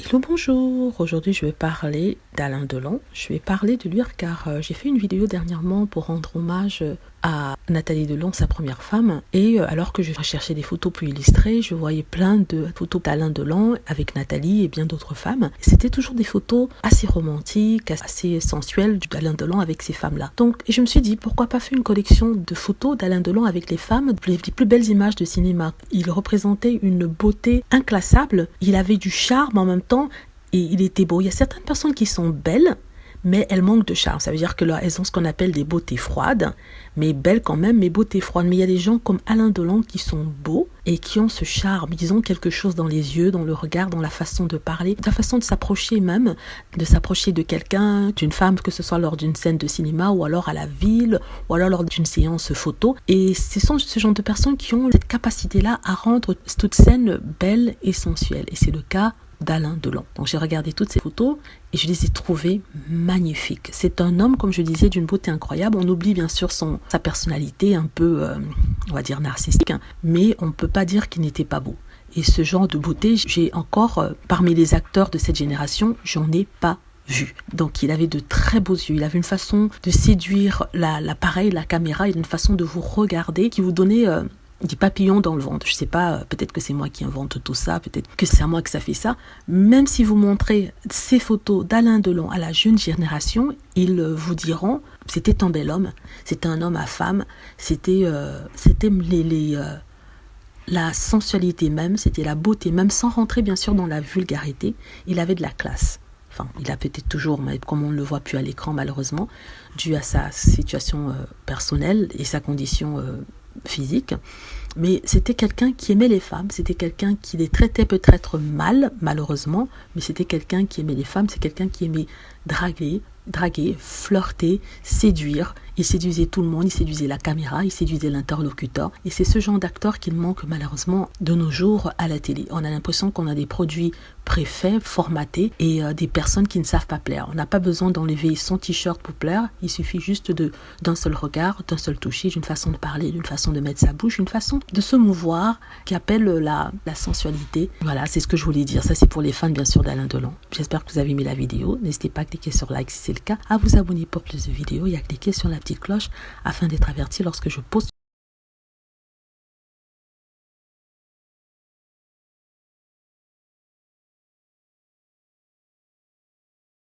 Hello, bonjour. Aujourd'hui, je vais parler d'Alain Delon. Je vais parler de lui car j'ai fait une vidéo dernièrement pour rendre hommage à Nathalie Delon, sa première femme. Et alors que je recherchais des photos plus illustrées, je voyais plein de photos d'Alain Delon avec Nathalie et bien d'autres femmes. C'était toujours des photos assez romantiques, assez sensuelles d'Alain Delon avec ces femmes-là. Donc, et je me suis dit, pourquoi pas faire une collection de photos d'Alain Delon avec les femmes, les plus belles images de cinéma. Il représentait une beauté inclassable. Il avait du charme en même temps et il était beau. Il y a certaines personnes qui sont belles, mais elles manquent de charme. Ça veut dire qu'elles ont ce qu'on appelle des beautés froides, mais belles quand même, mais beautés froides. Mais il y a des gens comme Alain Delon qui sont beaux et qui ont ce charme. Ils ont quelque chose dans les yeux, dans le regard, dans la façon de parler, la façon de s'approcher même, de s'approcher de quelqu'un, d'une femme, que ce soit lors d'une scène de cinéma ou alors à la ville ou alors lors d'une séance photo. Et ce sont ce genre de personnes qui ont cette capacité-là à rendre toute scène belle et sensuelle. Et c'est le cas d'Alain Delon. Donc j'ai regardé toutes ces photos et je les ai trouvées magnifiques. C'est un homme, comme je disais, d'une beauté incroyable. On oublie bien sûr sa personnalité un peu, on va dire narcissique, mais on ne peut pas dire qu'il n'était pas beau. Et ce genre de beauté, j'ai encore, parmi les acteurs de cette génération, j'en ai pas vu. Donc il avait de très beaux yeux, il avait une façon de séduire l'appareil, la caméra, il a une façon de vous regarder qui vous donnait des papillons dans le ventre. Je sais pas, peut-être que c'est moi qui invente tout ça, peut-être que c'est à moi que ça fait ça. Même si vous montrez ces photos d'Alain Delon à la jeune génération, ils vous diront c'était un bel homme, c'était un homme à femme, c'était la sensualité même, c'était la beauté même, sans rentrer bien sûr dans la vulgarité. Il avait de la classe. Enfin, il a peut-être toujours, mais comme on ne le voit plus à l'écran malheureusement, dû à sa situation personnelle et sa condition physique, mais c'était quelqu'un qui aimait les femmes, c'était quelqu'un qui les traitait peut-être mal, malheureusement, mais c'était quelqu'un qui aimait les femmes, c'est quelqu'un qui aimait draguer, flirter, séduire. Il séduisait tout le monde, il séduisait la caméra, il séduisait l'interlocuteur. Et c'est ce genre d'acteur qu'il manque malheureusement de nos jours à la télé. On a l'impression qu'on a des produits préfaits, formatés et des personnes qui ne savent pas plaire. On n'a pas besoin d'enlever son t-shirt pour plaire. Il suffit juste d'un seul regard, d'un seul toucher, d'une façon de parler, d'une façon de mettre sa bouche, une façon de se mouvoir qui appelle la sensualité. Voilà, c'est ce que je voulais dire. Ça, c'est pour les fans, bien sûr, d'Alain Delon. J'espère que vous avez aimé la vidéo. N'hésitez pas à cliquer sur like si c'est le cas, à vous abonner pour plus de vidéos et à cliquer sur la petite cloche afin d'être averti lorsque je poste